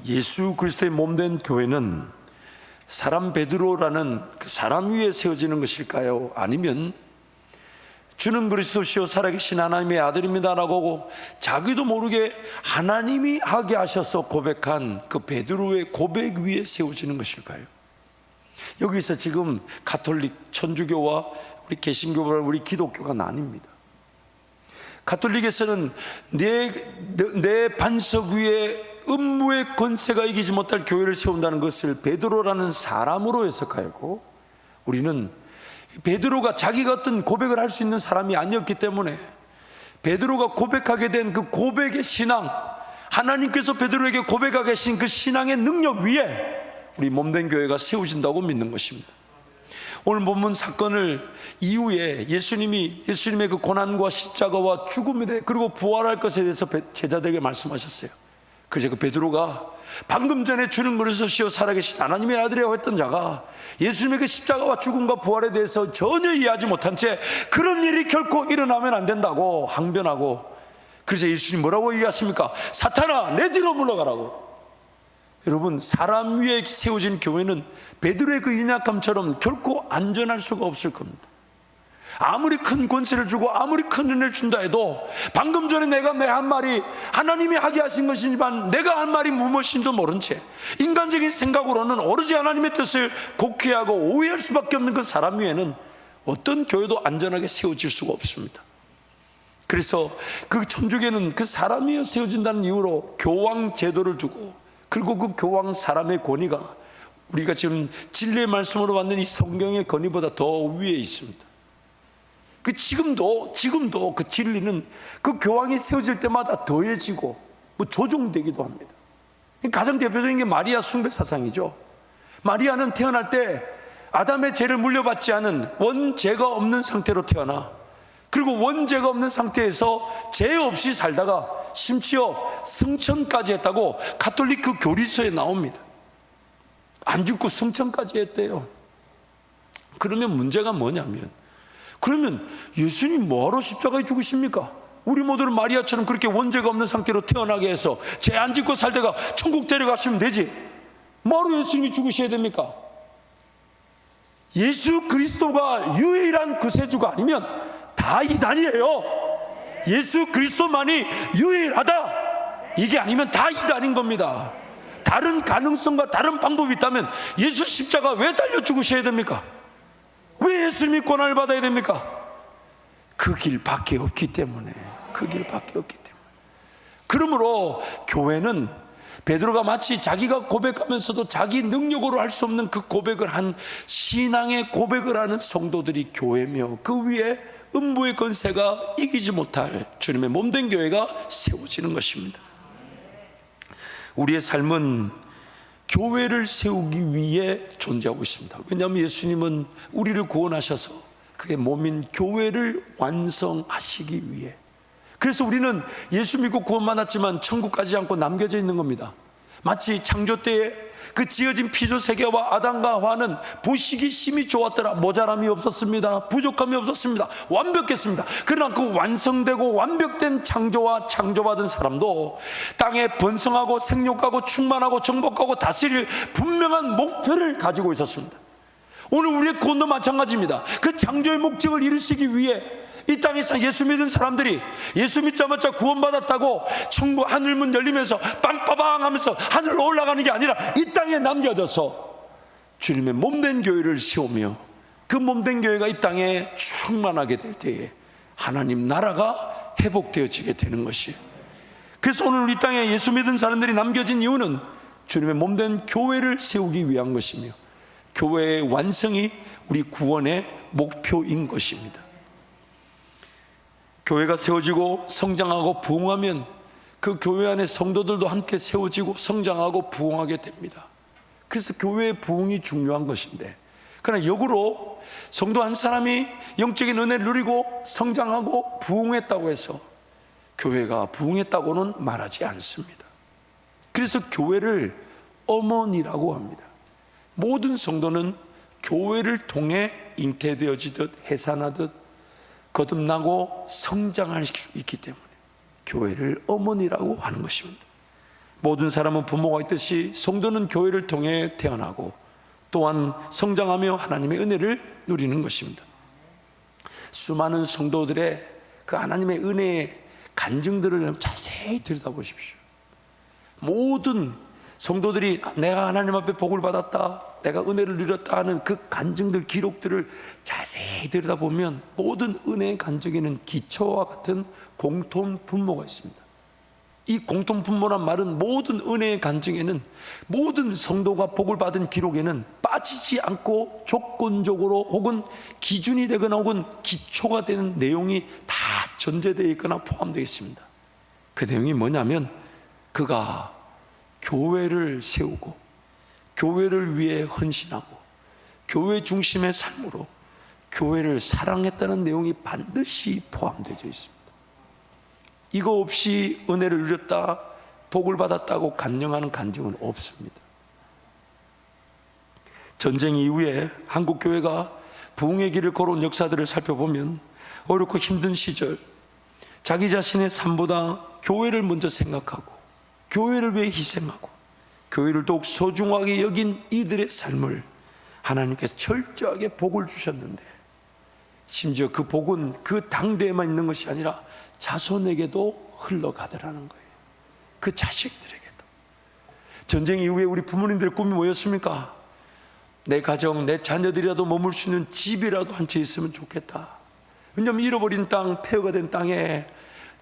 예수 그리스도의 몸된 교회는 사람 베드로라는 그 사람 위에 세워지는 것일까요? 아니면 주는 그리스도시요 살아계신 하나님의 아들입니다라고 하고 자기도 모르게 하나님이 하게 하셔서 고백한 그 베드로의 고백 위에 세워지는 것일까요? 여기서 지금 가톨릭 천주교와 우리 개신교와 우리 기독교가 나뉩니다. 가톨릭에서는 내 반석 위에 음부의 권세가 이기지 못할 교회를 세운다는 것을 베드로라는 사람으로 해석하고, 우리는 베드로가 자기가 어떤 고백을 할 수 있는 사람이 아니었기 때문에 베드로가 고백하게 된 그 고백의 신앙, 하나님께서 베드로에게 고백하게 하신 그 신앙의 능력 위에 우리 몸된 교회가 세워진다고 믿는 것입니다. 오늘 본문 사건을 이후에 예수님의 그 고난과 십자가와 죽음에 대해 그리고 부활할 것에 대해서 제자들에게 말씀하셨어요. 그래서 그 베드로가 방금 전에 주는 그리스도시요 살아계신 하나님의 아들이라고 했던 자가 예수님의 그 십자가와 죽음과 부활에 대해서 전혀 이해하지 못한 채 그런 일이 결코 일어나면 안 된다고 항변하고, 그래서 예수님 뭐라고 얘기하십니까? 사탄아, 내 뒤로 물러가라고. 여러분, 사람 위에 세워진 교회는 베드로의 그 연약함처럼 결코 안전할 수가 없을 겁니다. 아무리 큰 권세를 주고 아무리 큰 은혜를 준다 해도 방금 전에 내가 내 한 말이 하나님이 하게 하신 것이지만 내가 한 말이 무엇인지도 모른 채 인간적인 생각으로는 오로지 하나님의 뜻을 곡해하고 오해할 수밖에 없는 그 사람 위에는 어떤 교회도 안전하게 세워질 수가 없습니다. 그래서 그 천주교는 그 사람 위에 세워진다는 이유로 교황 제도를 두고, 그리고 그 교황 사람의 권위가 우리가 지금 진리의 말씀으로 받는 이 성경의 권위보다 더 위에 있습니다. 지금도 그 진리는 그 교황이 세워질 때마다 더해지고 조종되기도 합니다. 가장 대표적인 게 마리아 숭배 사상이죠. 마리아는 태어날 때 아담의 죄를 물려받지 않은 원죄가 없는 상태로 태어나, 그리고 원죄가 없는 상태에서 죄 없이 살다가 심지어 승천까지 했다고 가톨릭 그 교리서에 나옵니다. 안 죽고 승천까지 했대요. 그러면 문제가 뭐냐면, 그러면 예수님 뭐하러 십자가에 죽으십니까? 우리 모두를 마리아처럼 그렇게 원죄가 없는 상태로 태어나게 해서 죄 안 짓고 살다가 천국 데려가시면 되지, 뭐하러 예수님이 죽으셔야 됩니까? 예수 그리스도가 유일한 구세주가 아니면 다 이단이에요. 예수 그리스도만이 유일하다, 이게 아니면 다 이단인 겁니다. 다른 가능성과 다른 방법이 있다면 예수 십자가 왜 달려 죽으셔야 됩니까? 왜 예수님이 고난을 받아야 됩니까? 그 길밖에 없기 때문에. 그러므로 교회는 베드로가 마치 자기가 고백하면서도 자기 능력으로 할 수 없는 그 고백을 한 신앙의 고백을 하는 성도들이 교회며, 그 위에 음부의 권세가 이기지 못할 주님의 몸된 교회가 세워지는 것입니다. 우리의 삶은 교회를 세우기 위해 존재하고 있습니다. 왜냐하면 예수님은 우리를 구원하셔서 그의 몸인 교회를 완성하시기 위해. 그래서 우리는 예수 믿고 구원받았지만 천국 가지 않고 남겨져 있는 겁니다. 마치 창조 때에 그 지어진 피조 세계와 아담과 하와는 보시기 심히 좋았더라. 모자람이 없었습니다. 부족함이 없었습니다. 완벽했습니다. 그러나 그 완성되고 완벽된 창조와 창조받은 사람도 땅에 번성하고 생육하고 충만하고 정복하고 다스릴 분명한 목표를 가지고 있었습니다. 오늘 우리의 구원도 마찬가지입니다. 그 창조의 목적을 이루시기 위해 이 땅에서 예수 믿은 사람들이 예수 믿자마자 구원받았다고 천국 하늘문 열리면서 빵빠방 하면서 하늘로 올라가는 게 아니라 이 땅에 남겨져서 주님의 몸된 교회를 세우며, 그 몸된 교회가 이 땅에 충만하게 될 때에 하나님 나라가 회복되어지게 되는 것이에요. 그래서 오늘 우리 땅에 예수 믿은 사람들이 남겨진 이유는 주님의 몸된 교회를 세우기 위한 것이며, 교회의 완성이 우리 구원의 목표인 것입니다. 교회가 세워지고 성장하고 부흥하면 그 교회 안에 성도들도 함께 세워지고 성장하고 부흥하게 됩니다. 그래서 교회의 부흥이 중요한 것인데, 그러나 역으로 성도 한 사람이 영적인 은혜를 누리고 성장하고 부흥했다고 해서 교회가 부흥했다고는 말하지 않습니다. 그래서 교회를 어머니라고 합니다. 모든 성도는 교회를 통해 잉태되어지듯 해산하듯 거듭나고 성장할 수 있기 때문에 교회를 어머니라고 하는 것입니다. 모든 사람은 부모가 있듯이 성도는 교회를 통해 태어나고 또한 성장하며 하나님의 은혜를 누리는 것입니다. 수많은 성도들의 그 하나님의 은혜의 간증들을 자세히 들여다보십시오. 모든 성도들이 내가 하나님 앞에 복을 받았다, 내가 은혜를 누렸다 하는 그 간증들, 기록들을 자세히 들여다보면 모든 은혜의 간증에는 기초와 같은 공통 분모가 있습니다. 이 공통 분모란 말은 모든 은혜의 간증에는, 모든 성도가 복을 받은 기록에는 빠지지 않고 조건적으로 혹은 기준이 되거나 혹은 기초가 되는 내용이 다 전제되어 있거나 포함되어 있습니다. 그 내용이 뭐냐면 그가 교회를 세우고 교회를 위해 헌신하고 교회 중심의 삶으로 교회를 사랑했다는 내용이 반드시 포함되어 있습니다. 이거 없이 은혜를 누렸다, 복을 받았다고 간증하는 간증은 없습니다. 전쟁 이후에 한국 교회가 부흥의 길을 걸어온 역사들을 살펴보면 어렵고 힘든 시절 자기 자신의 삶보다 교회를 먼저 생각하고 교회를 위해 희생하고 교회를 더욱 소중하게 여긴 이들의 삶을 하나님께서 철저하게 복을 주셨는데, 심지어 그 복은 그 당대에만 있는 것이 아니라 자손에게도 흘러가더라는 거예요. 그 자식들에게도. 전쟁 이후에 우리 부모님들의 꿈이 뭐였습니까? 내 가정, 내 자녀들이라도 머물 수 있는 집이라도 한 채 있으면 좋겠다. 왜냐하면 잃어버린 땅, 폐허가 된 땅에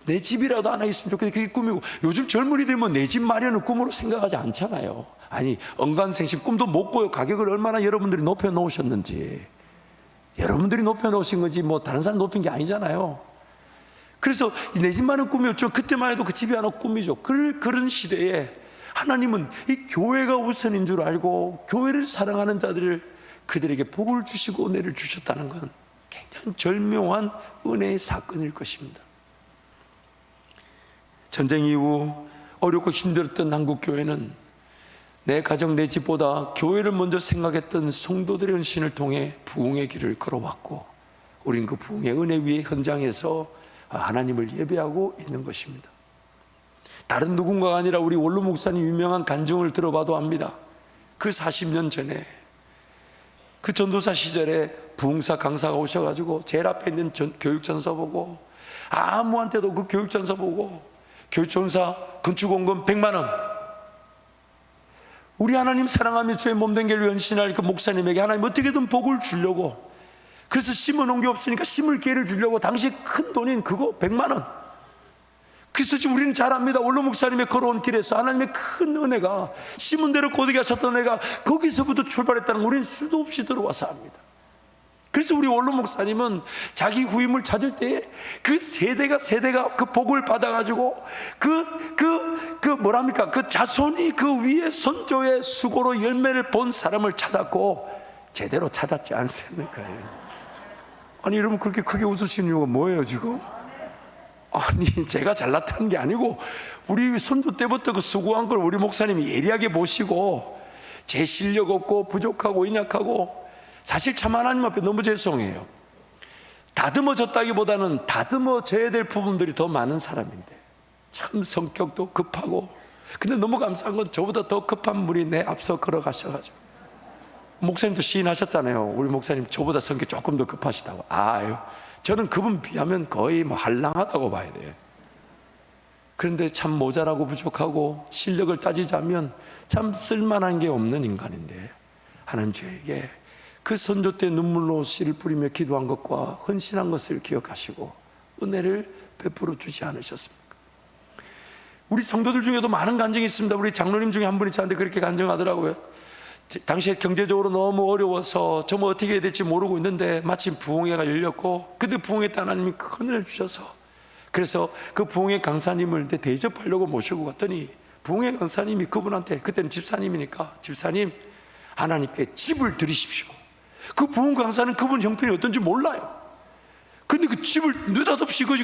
내 집이라도 하나 있으면 좋겠다. 그게 꿈이고, 요즘 젊은이들 뭐 내 집 마련을 꿈으로 생각하지 않잖아요. 아니, 언간생심 꿈도 못 꿔요. 가격을 얼마나 여러분들이 높여 놓으셨는지. 여러분들이 높여 놓으신 거지 뭐 다른 사람 높인 게 아니잖아요. 그래서 내 집만은 꿈이었죠. 그때만 해도 그 집이 하나 꿈이죠. 그런 시대에 하나님은 이 교회가 우선인 줄 알고 교회를 사랑하는 자들을, 그들에게 복을 주시고 은혜를 주셨다는 건 굉장히 절묘한 은혜의 사건일 것입니다. 전쟁 이후 어렵고 힘들었던 한국 교회는 내 가정, 내 집보다 교회를 먼저 생각했던 성도들의 헌신을 통해 부흥의 길을 걸어왔고, 우리는 그 부흥의 은혜 위의 현장에서 하나님을 예배하고 있는 것입니다. 다른 누군가가 아니라 우리 원로 목사님 유명한 간증을 들어봐도 압니다. 그 40년 전에 그 전도사 시절에 부흥사 강사가 오셔가지고 제일 앞에 있는 교육전서 보고, 아무한테도 그 교육전서 보고 교육전사 건축원금 100만 원, 우리 하나님 사랑하며 주의 몸된 길을 헌신할 그 목사님에게 하나님 어떻게든 복을 주려고, 그래서 심어놓은 게 없으니까 심을 기회를 주려고 당시 큰 돈인 그거 100만 원. 그래서 지금 우리는 잘 압니다. 원로 목사님의 걸어온 길에서 하나님의 큰 은혜가, 심은 대로 고되게 하셨던 은혜가 거기서부터 출발했다는 걸 우리는 수도 없이 들어와서 압니다. 그래서 우리 원로 목사님은 자기 후임을 찾을 때 그 세대가 그 복을 받아가지고 그 자손이 그 위에 선조의 수고로 열매를 본 사람을 찾았고, 제대로 찾았지 않습니까? 아니, 여러분 그렇게 크게 웃으시는 이유가 뭐예요 지금? 아니, 제가 잘났다는 게 아니고 우리 선조 때부터 그 수고한 걸 우리 목사님이 예리하게 보시고, 제 실력 없고 부족하고 연약하고 사실 참 하나님 앞에 너무 죄송해요. 다듬어졌다기보다는 다듬어져야 될 부분들이 더 많은 사람인데, 참 성격도 급하고, 근데 너무 감사한 건 저보다 더 급한 분이 내 앞서 걸어가셔가지고, 목사님도 시인하셨잖아요. 우리 목사님 저보다 성격 조금 더 급하시다고. 아유, 저는 그분 비하면 거의 뭐 한량하다고 봐야 돼요. 그런데 참 모자라고 부족하고 실력을 따지자면 참 쓸만한 게 없는 인간인데, 하나님 저에게 그 선조 때 눈물로 씨를 뿌리며 기도한 것과 헌신한 것을 기억하시고 은혜를 베풀어 주지 않으셨습니까? 우리 성도들 중에도 많은 간증이 있습니다. 우리 장로님 중에 한 분이 저한테 그렇게 간증하더라고요. 당시에 경제적으로 너무 어려워서 저 뭐 어떻게 해야 될지 모르고 있는데 마침 부흥회가 열렸고, 근데 부흥회 때 하나님이 큰 은혜를 주셔서, 그래서 그 부흥회 강사님을 대접하려고 모시고 갔더니 부흥회 강사님이 그분한테, 그때는 집사님이니까, 집사님 하나님께 집을 드리십시오. 그 부흥 강사는 그분 형편이 어떤지 몰라요. 근데 그 집을 느닷없이 그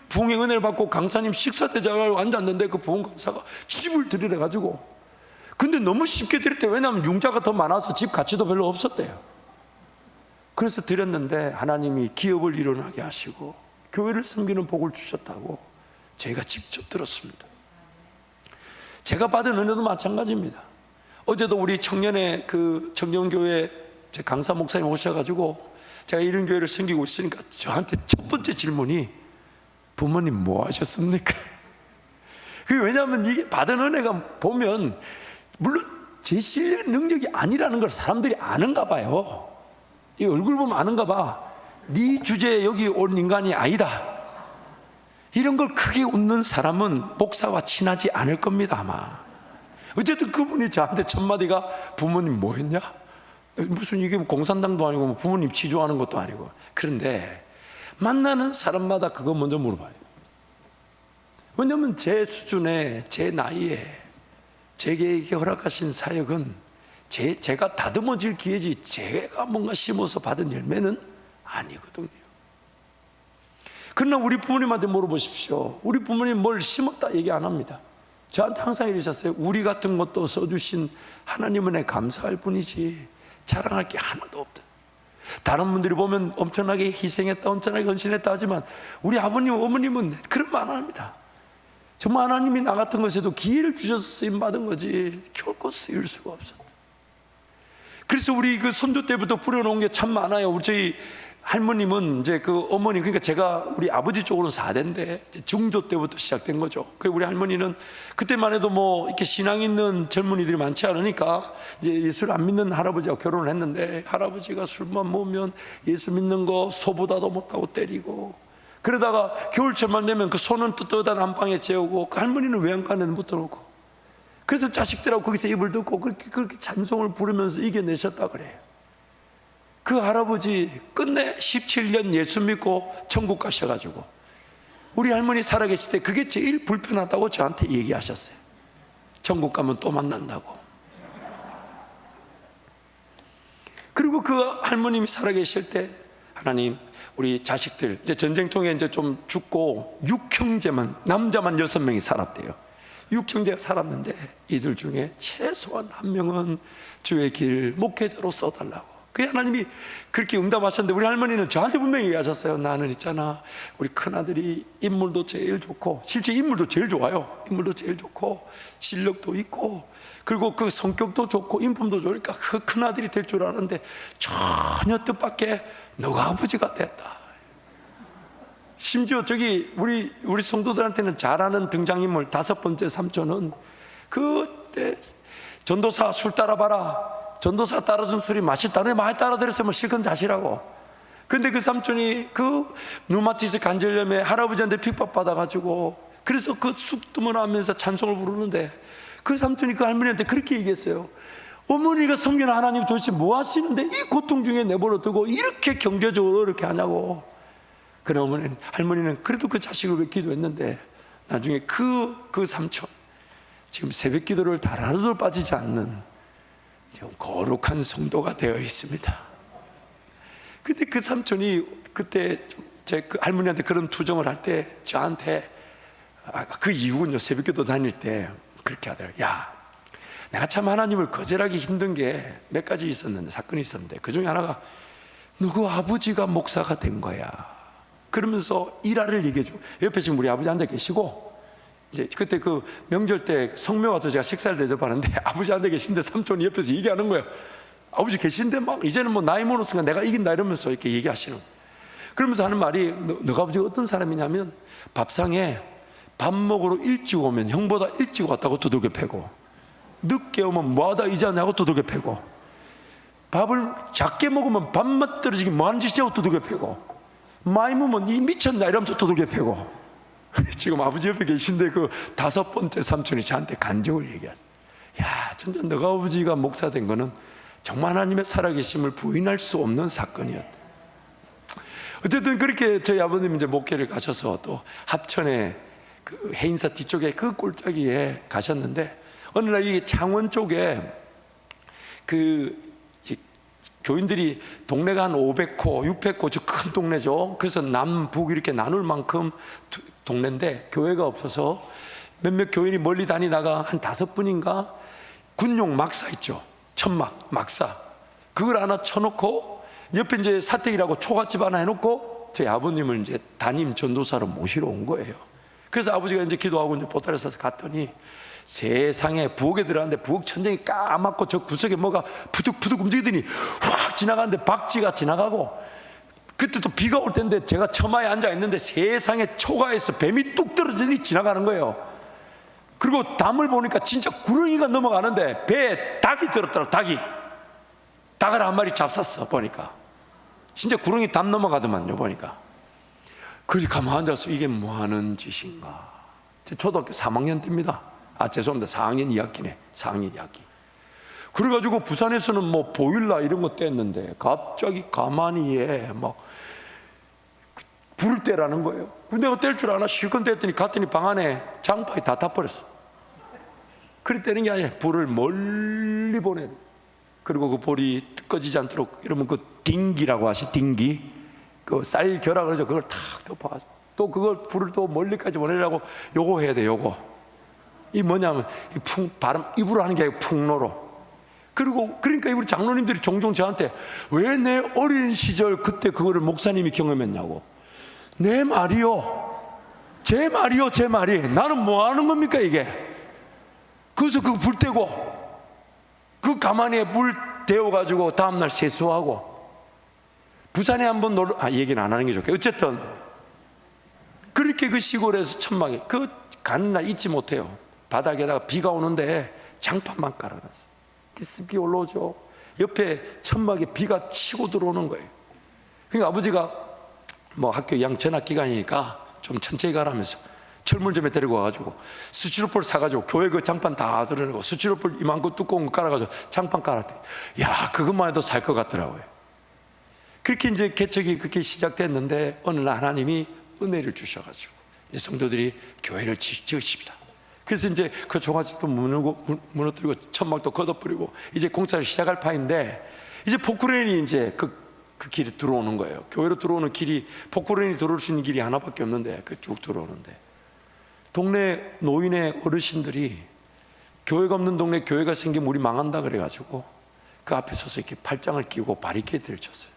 부흥의 은혜를 받고 강사님 식사 대접하러 앉았는데 그 부흥 강사가 집을 드리래 가지고, 근데 너무 쉽게 드릴 때, 왜냐하면 융자가 더 많아서 집 가치도 별로 없었대요. 그래서 드렸는데 하나님이 기업을 일어나게 하시고 교회를 섬기는 복을 주셨다고 저희가 직접 들었습니다. 제가 받은 은혜도 마찬가지입니다. 어제도 우리 청년의 그 청년교회 제 강사 목사님 오셔가지고 제가 이런 교회를 섬기고 있으니까 저한테 첫 번째 질문이 부모님 뭐 하셨습니까? 왜냐하면 이게 받은 은혜가 보면 물론 제 실력 능력이 아니라는 걸 사람들이 아는가 봐요. 이 얼굴 보면 아는가 봐. 네 주제에 여기 온 인간이 아니다. 이런 걸 크게 웃는 사람은 목사와 친하지 않을 겁니다 아마. 어쨌든 그분이 저한테 첫 마디가 부모님 뭐 했냐? 무슨 이게 공산당도 아니고 뭐 부모님 치조하는 것도 아니고. 그런데 만나는 사람마다 그거 먼저 물어봐요. 왜냐하면 제 수준에 제 나이에 제게 허락하신 사역은 제가 다듬어질 기회지 제가 뭔가 심어서 받은 열매는 아니거든요. 그러나 우리 부모님한테 물어보십시오. 우리 부모님 뭘 심었다 얘기 안 합니다. 저한테 항상 이러셨어요. 우리 같은 것도 써주신 하나님 은혜 감사할 뿐이지 자랑할 게 하나도 없다. 다른 분들이 보면 엄청나게 희생했다, 엄청나게 헌신했다 하지만 우리 아버님, 어머님은 그런 말 안 합니다. 정말 하나님이 나 같은 것에도 기회를 주셔서 쓰임받은 거지 결코 쓰일 수가 없었다. 그래서 우리 그 선조 때부터 뿌려놓은 게 참 많아요. 우리 저희 할머님은 이제 그 어머니, 그러니까 제가 우리 아버지 쪽으로는 4대인데 중조 때부터 시작된 거죠. 그 우리 할머니는 그때만 해도 뭐 이렇게 신앙 있는 젊은이들이 많지 않으니까 이제 예수를 안 믿는 할아버지하고 결혼을 했는데 할아버지가 술만 먹으면 예수 믿는 거 소보다도 못하고 때리고 그러다가 겨울철만 되면 그 손은 뜨뜻한 안방에 재우고 그 할머니는 외양간에 묻어놓고 그래서 자식들하고 거기서 입을 덮고 그렇게 찬송을 부르면서 이겨내셨다 그래요. 그 할아버지 끝내 17년 예수 믿고 천국 가셔가지고 우리 할머니 살아계실 때 그게 제일 불편하다고 저한테 얘기하셨어요. 천국 가면 또 만난다고. 그리고 그 할머님이 살아계실 때 하나님 우리 자식들 이제 전쟁통에 이제 좀 죽고 6형제만 남자만 6명이 살았대요. 6형제가 살았는데 이들 중에 최소한 한 명은 주의 길 목회자로 써달라고. 그 하나님이 그렇게 응답하셨는데 우리 할머니는 저한테 분명히 얘기하셨어요. 나는 있잖아 우리 큰아들이 인물도 제일 좋고 실제 인물도 제일 좋아요. 인물도 제일 좋고 실력도 있고 그리고 그 성격도 좋고 인품도 좋으니까 그 큰아들이 될 줄 알았는데 전혀 뜻밖의 너가 아버지가 됐다. 심지어 저기 우리 성도들한테는 잘 아는 등장인물 5번째 삼촌은 그때 전도사 술 따라봐라. 전도사 따라준 술이 맛있다. 내 많이 따라들었으면 실컷 자시라고. 근데 그 삼촌이 그 류마티스 관절염에 할아버지한테 핍박받아가지고 그래서 그 쑥두문 하면서 찬송을 부르는데 그 삼촌이 그 할머니한테 그렇게 얘기했어요. 어머니가 섬기는 하나님 도대체 뭐 하시는데 이 고통 중에 내버려 두고 이렇게 경제적으로 이렇게 하냐고. 그러면 할머니는 그래도 그 자식을 위해 기도했는데 나중에 그 삼촌 지금 새벽 기도를 단 하루도 빠지지 않는 거룩한 성도가 되어 있습니다. 근데 그 삼촌이 그때 제 그 할머니한테 그런 투정을 할 때 저한테 그 이유군요. 새벽기도 다닐 때 그렇게 하더라고요. 야, 내가 참 하나님을 거절하기 힘든 게 몇 가지 있었는데 사건이 있었는데 그 중에 하나가 누구 아버지가 목사가 된 거야. 그러면서 일화를 얘기해 줘. 옆에 지금 우리 아버지 앉아 계시고 이제 그때 그 명절 때 성묘 와서 제가 식사를 대접하는데 아버지 앉아 계신데 삼촌이 옆에서 얘기하는 거예요. 아버지 계신데 막 이제는 뭐 나이 먹었으니까 내가 이긴다 이러면서 이렇게 얘기하시는 거예요. 그러면서 하는 말이 너가 아버지가 어떤 사람이냐면 밥상에 밥 먹으러 일찍 오면 형보다 일찍 왔다고 두들겨 패고 늦게 오면 뭐하다 이제 하냐고 두들겨 패고 밥을 작게 먹으면 밥맛 떨어지게 뭐하는 짓이냐고 두들겨 패고 많이 먹으면 이 미쳤나 이러면서 두들겨 패고 지금 아버지 옆에 계신데 그 5번째 삼촌이 저한테 간증을 얘기하세요. 야, 진짜 너가 아버지가 목사 된 거는 정말 하나님의 살아계심을 부인할 수 없는 사건이었다. 어쨌든 그렇게 저희 아버님 이제 목회를 가셔서 또 합천에 그 해인사 뒤쪽에 그 골짜기에 가셨는데 어느 날 이 창원 쪽에 그 교인들이 동네가 한 500호, 600호 저 큰 동네죠. 그래서 남북 이렇게 나눌 만큼 동네인데 교회가 없어서 몇몇 교인이 멀리 다니다가 한 5분인가 군용 막사 있죠. 천막, 막사. 그걸 하나 쳐놓고 옆에 이제 사택이라고 초가집 하나 해놓고 저희 아버님을 이제 담임 전도사로 모시러 온 거예요. 그래서 아버지가 이제 기도하고 이제 보따리 싸서 갔더니 세상에 부엌에 들어갔는데 부엌 천장이 까맣고 저 구석에 뭐가 푸득푸득 움직이더니 확 지나가는데 박쥐가 지나가고, 그때 또 비가 올 때인데 제가 처마에 앉아 있는데 세상에 초가에서 뱀이 뚝 떨어지니 지나가는 거예요. 그리고 담을 보니까 진짜 구렁이가 넘어가는데 배에 닭이 들었더라고. 닭을 한 마리 잡쌌어. 보니까 진짜 구렁이 담 넘어가더만요. 보니까. 그리 가만 앉아서 이게 뭐 하는 짓인가. 제 초등학교 3학년 때입니다. 죄송합니다. 4학년 2학기네. 4학년 2학기. 그래가지고 부산에서는 뭐 보일러 이런 거 뗐는데 갑자기 가만히에 막 불을 떼라는 거예요. 근데 내가 뗄 줄 아나? 실컷 뗐더니 갔더니 방 안에 장판이 다 타버렸어. 그리 떼는 게 아니라 불을 멀리 보내. 그리고 그 볼이 꺼지지 않도록, 이러면 그 딩기라고 하시, 딩기, 그 쌀 결합을 해서 그걸 탁 덮어가지고 또 그걸 불을 또 멀리까지 보내려고 요거 해야 돼. 요거 이 뭐냐면 이 발음 입으로 하는 게 아니고 풍로로. 그리고 그러니까 우리 장로님들이 종종 저한테 왜 내 어린 시절 그때 그거를 목사님이 경험했냐고. 내 말이요, 제 말이요, 제 말이. 나는 뭐 하는 겁니까 이게. 그래서 그 불 떼고 그 가만히 물 데워가지고 다음날 세수하고. 부산에 한번 얘기는 안 하는 게 좋겠고, 어쨌든 그렇게 그 시골에서 천막에 그 가는 날 잊지 못해요. 바닥에다가 비가 오는데 장판만 깔아놨어. 습기 올라오죠. 옆에 천막에 비가 치고 들어오는 거예요. 그러니까 아버지가 뭐 학교 전학 기간이니까 좀 천천히 가라면서 철물점에 데리고 와가지고 스티로폴 사가지고 교회 그 장판 다 드러내고 스티로폴 이만큼 두꺼운 거 깔아가지고 장판 깔았더니 야, 그것만 해도 살 것 같더라고요. 그렇게 이제 개척이 그렇게 시작됐는데 어느 날 하나님이 은혜를 주셔가지고 이제 성도들이 교회를 지으십시다. 그래서 이제 그 종아집도 무너뜨리고 천막도 걷어버리고 이제 공사를 시작할 파인데, 이제 포크레인이 이제 그 길에 들어오는 거예요. 교회로 들어오는 길이, 포크레인이 들어올 수 있는 길이 하나밖에 없는데 그 쭉 들어오는데, 동네 노인의 어르신들이 교회가 없는 동네 교회가 생기면 우리 망한다 그래가지고 그 앞에 서서 이렇게 팔짱을 끼고 바리케이드를 쳤어요.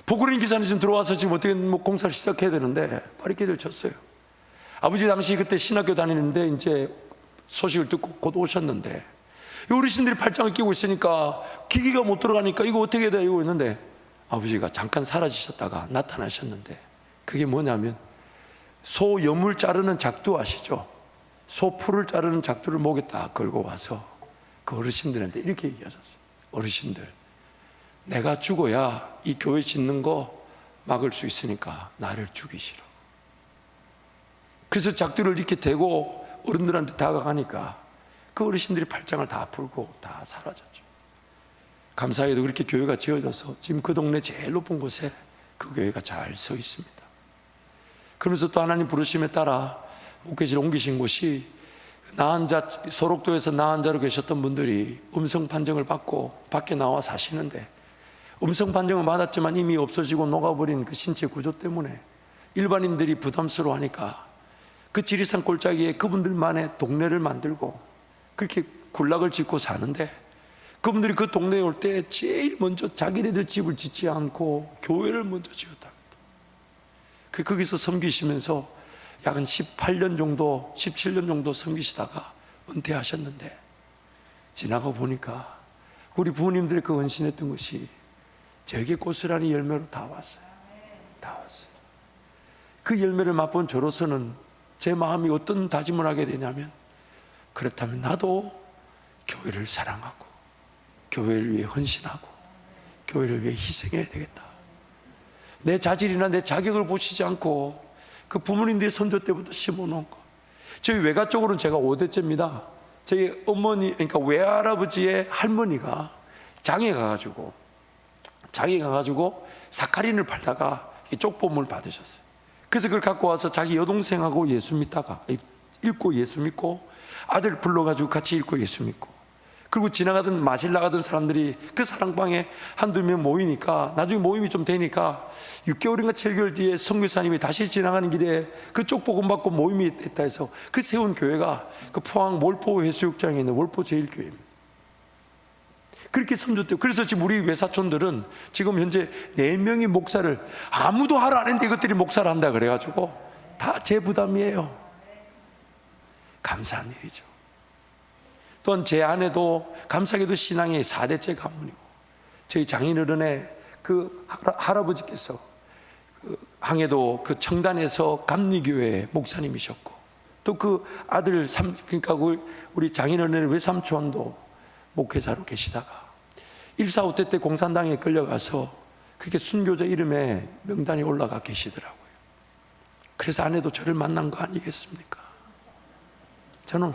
포크레인 기사님 지금 들어와서 지금 어떻게 뭐 공사를 시작해야 되는데 바리케이드를 쳤어요. 아버지 당시 그때 신학교 다니는데 이제 소식을 듣고 곧 오셨는데 이 어르신들이 팔짱을 끼고 있으니까 기기가 못 들어가니까 이거 어떻게 해야 돼 이러고 있는데 아버지가 잠깐 사라지셨다가 나타나셨는데, 그게 뭐냐면 소 여물 자르는 작두 아시죠? 소 풀을 자르는 작두를 목에 딱 걸고 와서 그 어르신들한테 이렇게 얘기하셨어요. 어르신들, 내가 죽어야 이 교회 짓는 거 막을 수 있으니까 나를 죽이시라. 그래서 작두를 이렇게 대고 어른들한테 다가가니까 그 어르신들이 팔짱을 다 풀고 다 사라졌죠. 감사하게도 그렇게 교회가 지어져서 지금 그 동네 제일 높은 곳에 그 교회가 잘 서 있습니다. 그러면서 또 하나님 부르심에 따라 목회지를 옮기신 곳이 나한자, 소록도에서 나한자로 계셨던 분들이 음성 판정을 받고 밖에 나와 사시는데, 음성 판정을 받았지만 이미 없어지고 녹아버린 그 신체 구조 때문에 일반인들이 부담스러워하니까 그 지리산 골짜기에 그분들만의 동네를 만들고 그렇게 군락을 짓고 사는데, 그분들이 그 동네에 올 때 제일 먼저 자기네들 집을 짓지 않고 교회를 먼저 지었답니다. 거기서 섬기시면서 약 한 18년 정도, 17년 정도 섬기시다가 은퇴하셨는데, 지나가 보니까 우리 부모님들의 그 헌신했던 것이 저에게 고스란히 열매로 다 왔어요. 다 왔어요. 그 열매를 맛본 저로서는 제 마음이 어떤 다짐을 하게 되냐면, 그렇다면 나도 교회를 사랑하고 교회를 위해 헌신하고 교회를 위해 희생해야 되겠다. 내 자질이나 내 자격을 보시지 않고 그 부모님들의 선조 때부터 심어놓은 거. 저희 외가 쪽으로는 제가 5대째입니다. 저희 어머니, 그러니까 외할아버지의 할머니가 장에 가가지고 사카린을 팔다가 쪽보물 받으셨어요. 그래서 그걸 갖고 와서 자기 여동생하고 예수 믿다가 읽고 예수 믿고, 아들 불러가지고 같이 읽고 예수 믿고, 그리고 지나가던 마실 나가던 사람들이 그 사랑방에 한두 명 모이니까 나중에 모임이 좀 되니까 6개월인가 7개월 뒤에 선교사님이 다시 지나가는 길에 그 쪽복음 받고 모임이 됐다 해서 그 세운 교회가 그 포항 몰포 해수욕장에 있는 몰포 제일교회입니다. 그렇게 선조돼요. 그래서 지금 우리 외사촌들은 지금 현재 4명이 목사를, 아무도 하라 안 했는데 이것들이 목사를 한다 그래가지고 다 제 부담이에요. 감사한 일이죠. 또한 제 아내도 감사하게도 신앙의 4대째 가문이고, 저희 장인어른의 그 할아버지께서 그 항해도 그 청단에서 감리교회 목사님이셨고, 또 그 아들 그러니까 우리 장인어른의 외삼촌도 목회자로 계시다가 1.4.5때 공산당에 끌려가서 그렇게 순교자 이름에 명단에 올라가 계시더라고요. 그래서 아내도 저를 만난 거 아니겠습니까? 저는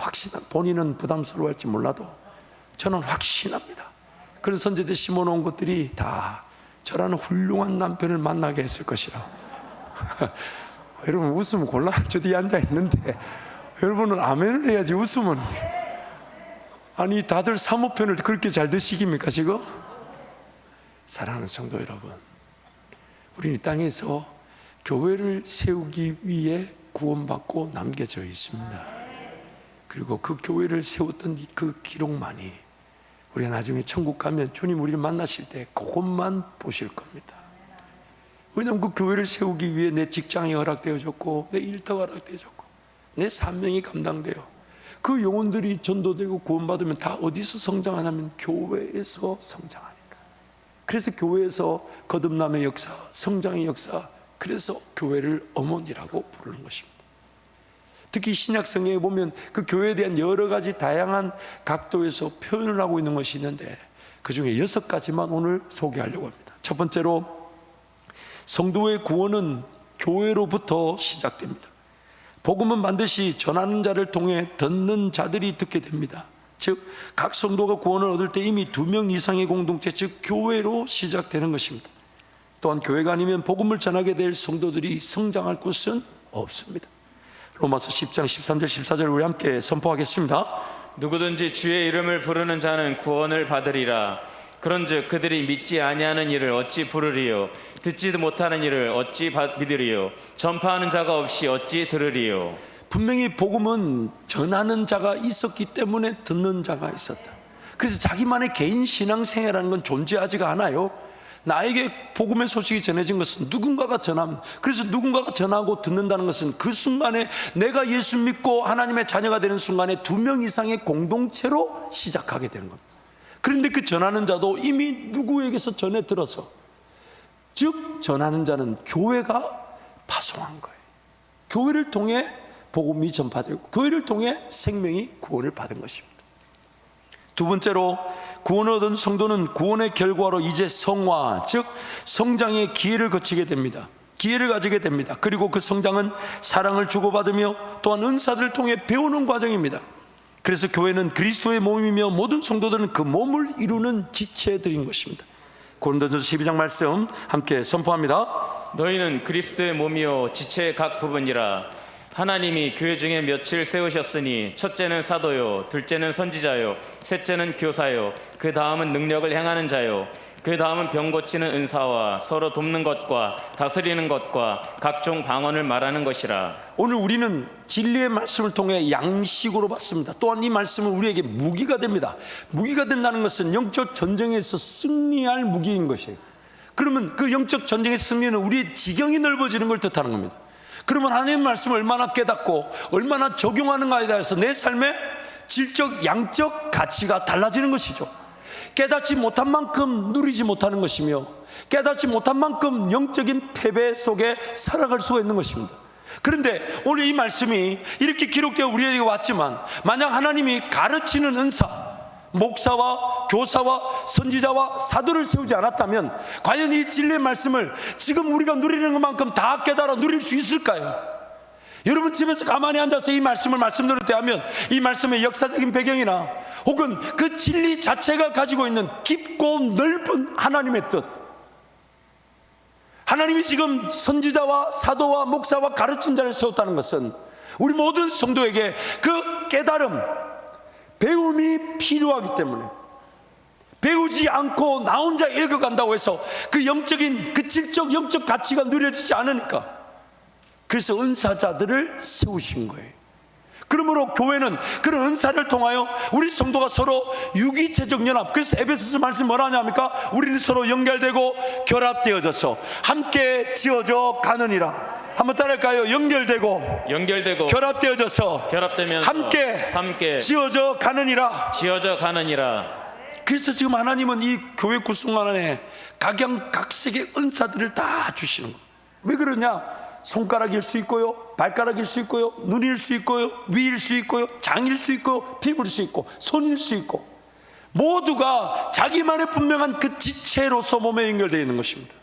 본인은 부담스러워할지 몰라도 저는 확신합니다. 그런 선제대 심어놓은 것들이 다 저라는 훌륭한 남편을 만나게 했을 것이라. 여러분 웃으면 곤란해. 저 뒤에 앉아있는데 여러분은 아멘을 해야지. 웃으면 아니 다들 사모편을 그렇게 잘 드시깁니까 지금? 사랑하는 성도 여러분, 우리는 이 땅에서 교회를 세우기 위해 구원받고 남겨져 있습니다. 그리고 그 교회를 세웠던 그 기록만이 우리가 나중에 천국 가면 주님 우리를 만나실 때 그것만 보실 겁니다. 왜냐하면 그 교회를 세우기 위해 내 직장이 허락되어졌고, 내 일터가 허락되어졌고, 내 사명이 감당되어 그 영혼들이 전도되고 구원받으면 다 어디서 성장하냐면 교회에서 성장하니까. 그래서 교회에서 거듭남의 역사, 성장의 역사, 그래서 교회를 어머니라고 부르는 것입니다. 특히 신약성경에 보면 그 교회에 대한 여러 가지 다양한 각도에서 표현을 하고 있는 것이 있는데, 그 중에 6가지만 오늘 소개하려고 합니다. 첫 번째로, 성도의 구원은 교회로부터 시작됩니다. 복음은 반드시 전하는 자를 통해 듣는 자들이 듣게 됩니다. 즉, 각 성도가 구원을 얻을 때 이미 2명 이상의 공동체, 즉 교회로 시작되는 것입니다. 또한 교회가 아니면 복음을 전하게 될 성도들이 성장할 곳은 없습니다. 로마서 10장 13절 14절 우리 함께 선포하겠습니다. 누구든지 주의 이름을 부르는 자는 구원을 받으리라. 그런즉 그들이 믿지 아니하는 일을 어찌 부르리요? 듣지도 못하는 일을 어찌 믿으리요? 전파하는 자가 없이 어찌 들으리요? 분명히 복음은 전하는 자가 있었기 때문에 듣는 자가 있었다. 그래서 자기만의 개인 신앙생활이라는 건 존재하지가 않아요. 나에게 복음의 소식이 전해진 것은 누군가가 전함. 그래서 누군가가 전하고 듣는다는 것은 그 순간에 내가 예수 믿고 하나님의 자녀가 되는 순간에 2명 이상의 공동체로 시작하게 되는 겁니다. 그런데 그 전하는 자도 이미 누구에게서 전해 들어서, 즉 전하는 자는 교회가 파송한 거예요. 교회를 통해 복음이 전파되고 교회를 통해 생명이 구원을 받은 것입니다. 두 번째로, 구원을 얻은 성도는 구원의 결과로 이제 성화, 즉 성장의 기회를 거치게 됩니다. 기회를 가지게 됩니다. 그리고 그 성장은 사랑을 주고받으며 또한 은사들을 통해 배우는 과정입니다. 그래서 교회는 그리스도의 몸이며 모든 성도들은 그 몸을 이루는 지체들인 것입니다. 고린도전서 12장 말씀 함께 선포합니다. 너희는 그리스도의 몸이요 지체의 각 부분이라. 하나님이 교회 중에 몇을 세우셨으니 첫째는 사도요, 둘째는 선지자요, 셋째는 교사요, 그 다음은 능력을 행하는 자요, 그 다음은 병 고치는 은사와 서로 돕는 것과 다스리는 것과 각종 방언을 말하는 것이라. 오늘 우리는 진리의 말씀을 통해 양식으로 봤습니다. 또한 이 말씀은 우리에게 무기가 됩니다. 무기가 된다는 것은 영적 전쟁에서 승리할 무기인 것이에요. 그러면 그 영적 전쟁의 승리는 우리의 지경이 넓어지는 걸 뜻하는 겁니다. 그러면 하나님의 말씀을 얼마나 깨닫고 얼마나 적용하는가에 대해서 내 삶의 질적, 양적 가치가 달라지는 것이죠. 깨닫지 못한 만큼 누리지 못하는 것이며, 깨닫지 못한 만큼 영적인 패배 속에 살아갈 수가 있는 것입니다. 그런데 오늘 이 말씀이 이렇게 기록되어 우리에게 왔지만, 만약 하나님이 가르치는 은사, 목사와 교사와 선지자와 사도를 세우지 않았다면 과연 이 진리의 말씀을 지금 우리가 누리는 것만큼 다 깨달아 누릴 수 있을까요? 여러분 집에서 가만히 앉아서 이 말씀을 말씀 들을 때 하면 이 말씀의 역사적인 배경이나 혹은 그 진리 자체가 가지고 있는 깊고 넓은 하나님의 뜻, 하나님이 지금 선지자와 사도와 목사와 가르친 자를 세웠다는 것은 우리 모든 성도에게 그 깨달음, 배움이 필요하기 때문에, 배우지 않고 나 혼자 읽어간다고 해서 그 영적인, 그 질적 영적 가치가 누려지지 않으니까, 그래서 은사자들을 세우신 거예요. 그러므로 교회는 그런 은사를 통하여 우리 성도가 서로 유기체적 연합, 그래서 에베소서 말씀 뭐라 하냐니까 우리는 서로 연결되고 결합되어져서 함께 지어져 가느니라. 한번 따라할까요? 연결되고 결합되어져서 결합되면서 함께 지어져 가느니라. 그래서 지금 하나님은 이 교회 구성 안에 각양각색의 은사들을 다 주시는 거예요. 왜 그러냐? 손가락일 수 있고요, 발가락일 수 있고요, 눈일 수 있고요, 위일 수 있고요, 장일 수 있고, 피부일 수 있고, 손일 수 있고, 모두가 자기만의 분명한 그 지체로서 몸에 연결되어 있는 것입니다.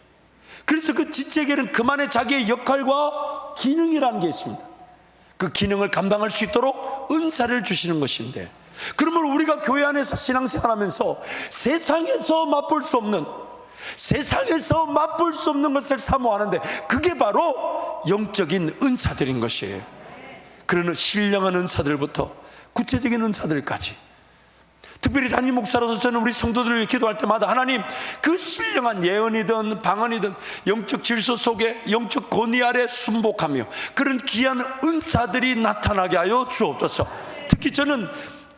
그래서 그 지체에게는 그만의 자기의 역할과 기능이라는 게 있습니다. 그 기능을 감당할 수 있도록 은사를 주시는 것인데, 그러면 우리가 교회 안에서 신앙생활하면서 세상에서 맛볼 수 없는 것을 사모하는데, 그게 바로 영적인 은사들인 것이에요. 그러는 신령한 은사들부터 구체적인 은사들까지, 특별히 담임 목사로서 저는 우리 성도들을 위해 기도할 때마다 하나님, 그 신령한 예언이든 방언이든 영적 질서 속에 영적 권위 아래 순복하며 그런 귀한 은사들이 나타나게 하여 주옵소서. 특히 저는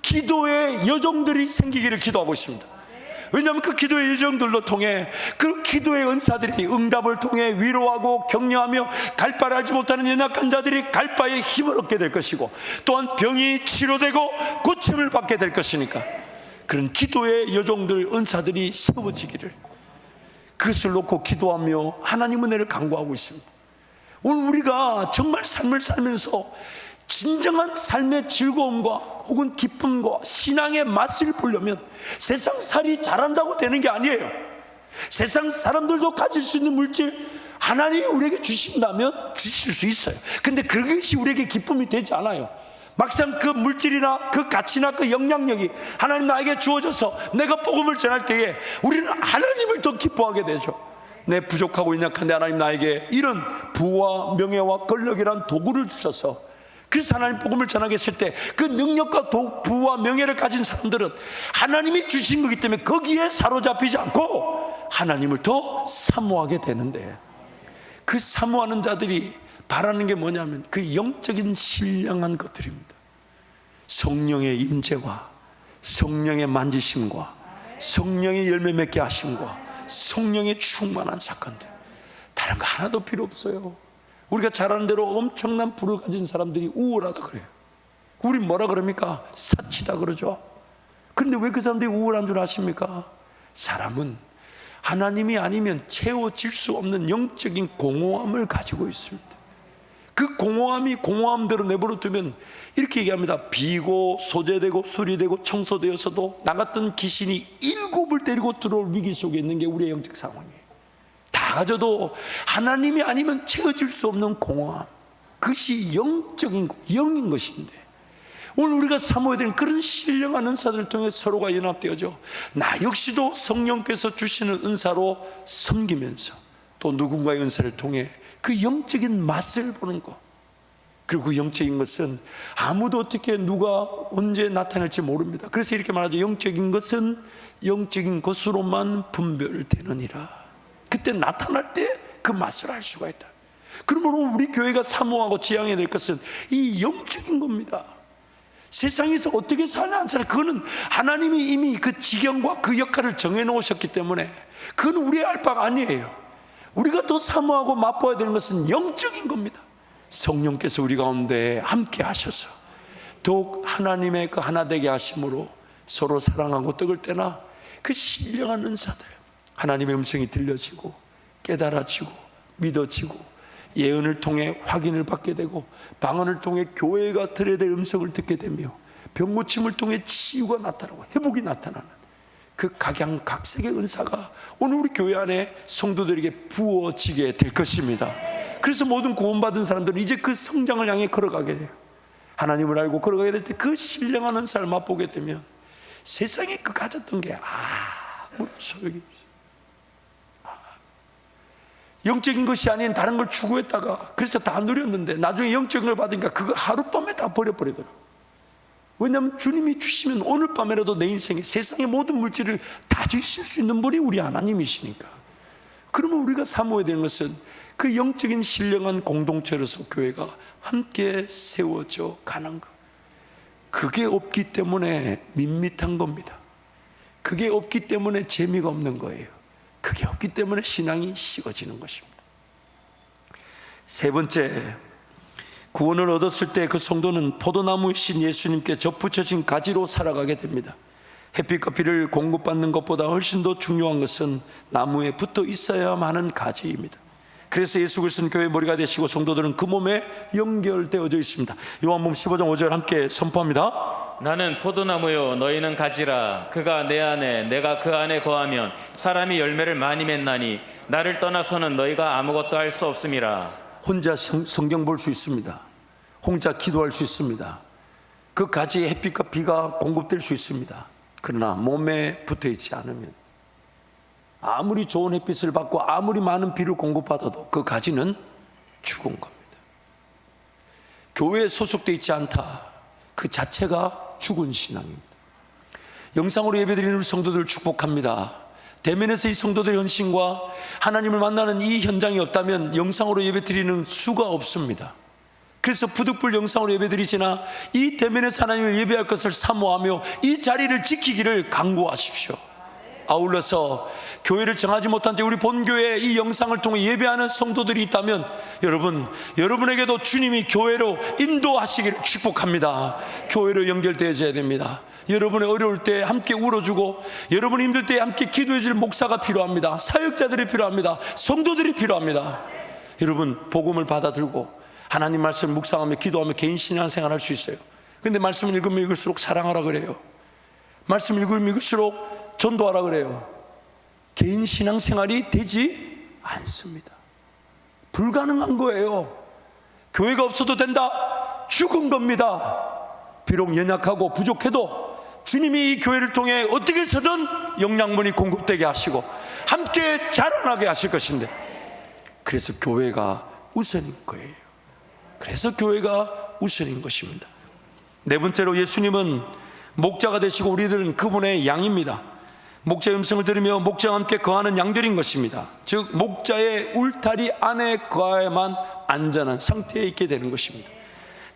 기도의 여정들이 생기기를 기도하고 있습니다. 왜냐하면 그 기도의 여정들로 통해 그 기도의 은사들이 응답을 통해 위로하고 격려하며 갈 바를 알지 못하는 연약한 자들이 갈 바에 힘을 얻게 될 것이고, 또한 병이 치료되고 고침을 받게 될 것이니까 그런 기도의 여정들, 은사들이 세워지기를, 그것을 놓고 기도하며 하나님 은혜를 간구하고 있습니다. 오늘 우리가 정말 삶을 살면서 진정한 삶의 즐거움과 혹은 기쁨과 신앙의 맛을 보려면 세상살이 잘한다고 되는 게 아니에요. 세상 사람들도 가질 수 있는 물질 하나님이 우리에게 주신다면 주실 수 있어요. 근데 그것이 우리에게 기쁨이 되지 않아요. 막상 그 물질이나 그 가치나 그 영향력이 하나님 나에게 주어져서 내가 복음을 전할 때에 우리는 하나님을 더 기뻐하게 되죠. 내 부족하고 연약한데 하나님 나에게 이런 부와 명예와 권력이란 도구를 주셔서, 그래서 하나님 복음을 전하게 했을 때 그 능력과 부와 명예를 가진 사람들은 하나님이 주신 거기 때문에 거기에 사로잡히지 않고 하나님을 더 사모하게 되는데, 그 사모하는 자들이 바라는 게 뭐냐면 그 영적인 신령한 것들입니다. 성령의 임재와 성령의 만지심과 성령의 열매 맺게 하심과 성령의 충만한 사건들, 다른 거 하나도 필요 없어요. 우리가 잘 아는 대로 엄청난 부를 가진 사람들이 우월하다 그래요. 우리 뭐라 그럽니까? 사치다 그러죠. 그런데 왜 그 사람들이 우월한 줄 아십니까? 사람은 하나님이 아니면 채워질 수 없는 영적인 공허함을 가지고 있습니다. 그 공허함이 공허함대로 내버려 두면 이렇게 얘기합니다. 비고 소재되고 수리되고 청소되어서도 나 같은 귀신이 일곱을 때리고 들어올 위기 속에 있는 게 우리의 영적 상황이에요. 다 가져도 하나님이 아니면 채워질 수 없는 공허함, 그것이 영적인 영인 것인데, 오늘 우리가 사모해야 되는 그런 신령한 은사들을 통해 서로가 연합되어져 나 역시도 성령께서 주시는 은사로 섬기면서 또 누군가의 은사를 통해 그 영적인 맛을 보는 것, 그리고 그 영적인 것은 아무도 어떻게 누가 언제 나타날지 모릅니다. 그래서 이렇게 말하죠. 영적인 것은 영적인 것으로만 분별되느니라. 그때 나타날 때 그 맛을 알 수가 있다. 그러므로 우리 교회가 사모하고 지향해야 될 것은 이 영적인 겁니다. 세상에서 어떻게 사냐 안 사냐, 그거는 하나님이 이미 그 지경과 그 역할을 정해놓으셨기 때문에 그건 우리의 알 바가 아니에요. 우리가 더 사모하고 맛보아야 되는 것은 영적인 겁니다. 성령께서 우리 가운데 함께 하셔서 더욱 하나님의 그 하나 되게 하심으로 서로 사랑하고 떡을 떼나 그 신령한 은사들, 하나님의 음성이 들려지고 깨달아지고 믿어지고 예언을 통해 확인을 받게 되고 방언을 통해 교회가 들어야 될 음성을 듣게 되며 병고침을 통해 치유가 나타나고 회복이 나타나는 그 각양각색의 은사가 오늘 우리 교회 안에 성도들에게 부어지게 될 것입니다. 그래서 모든 구원받은 사람들은 이제 그 성장을 향해 걸어가게 돼요. 하나님을 알고 걸어가게 될 때 그 신령한 은사를 맛보게 되면 세상에 그 가졌던 게 아무런 소용이 없어요. 영적인 것이 아닌 다른 걸 추구했다가 그래서 다 누렸는데 나중에 영적인 걸 받으니까 그거 하룻밤에 다 버려버리더라고요. 왜냐하면 주님이 주시면 오늘 밤에라도 내 인생에 세상의 모든 물질을 다 주실 수 있는 분이 우리 하나님이시니까. 그러면 우리가 사모해야 되는 것은 그 영적인 신령한 공동체로서 교회가 함께 세워져 가는 것, 그게 없기 때문에 밋밋한 겁니다. 그게 없기 때문에 재미가 없는 거예요. 그게 없기 때문에 신앙이 식어지는 것입니다. 세 번째, 구원을 얻었을 때 그 성도는 포도나무이신 예수님께 접붙여진 가지로 살아가게 됩니다. 햇빛과 비를 공급받는 것보다 훨씬 더 중요한 것은 나무에 붙어 있어야만 하는 가지입니다. 그래서 예수 그리스도는 교회의 머리가 되시고 성도들은 그 몸에 연결되어져 있습니다. 요한복음 15장 5절 함께 선포합니다. 나는 포도나무요 너희는 가지라. 그가 내 안에 내가 그 안에 거하면 사람이 열매를 많이 맺나니 나를 떠나서는 너희가 아무것도 할 수 없음이라. 혼자 성경 볼 수 있습니다. 혼자 기도할 수 있습니다. 그 가지에 햇빛과 비가 공급될 수 있습니다. 그러나 몸에 붙어 있지 않으면, 아무리 좋은 햇빛을 받고 아무리 많은 비를 공급받아도 그 가지는 죽은 겁니다. 교회에 소속되어 있지 않다, 그 자체가 죽은 신앙입니다. 영상으로 예배드리는 우리 성도들을 축복합니다. 대면에서 이 성도들의 헌신과 하나님을 만나는 이 현장이 없다면 영상으로 예배드리는 수가 없습니다. 그래서 부득불 영상으로 예배드리지나 이 대면에서 하나님을 예배할 것을 사모하며 이 자리를 지키기를 간구하십시오. 아울러서 교회를 정하지 못한 채 우리 본교회에 이 영상을 통해 예배하는 성도들이 있다면 여러분에게도 주님이 교회로 인도하시기를 축복합니다. 교회로 연결되어져야 됩니다. 여러분의 어려울 때 함께 울어주고, 여러분이 힘들 때 함께 기도해 줄 목사가 필요합니다. 사역자들이 필요합니다. 성도들이 필요합니다. 여러분, 복음을 받아들고 하나님 말씀을 묵상하며 기도하며 개인 신앙생활 할 수 있어요. 근데 말씀을 읽으면 읽을수록 사랑하라 그래요. 말씀을 읽으면 읽을수록 전도하라 그래요. 개인 신앙생활이 되지 않습니다. 불가능한 거예요. 교회가 없어도 된다? 죽은 겁니다. 비록 연약하고 부족해도 주님이 이 교회를 통해 어떻게 해서든 영양분이 공급되게 하시고 함께 자라나게 하실 것인데, 그래서 교회가 우선인 거예요. 그래서 교회가 우선인 것입니다. 네 번째로, 예수님은 목자가 되시고 우리들은 그분의 양입니다. 목자의 음성을 들으며 목자와 함께 거하는 양들인 것입니다. 즉 목자의 울타리 안에 거해야만 안전한 상태에 있게 되는 것입니다.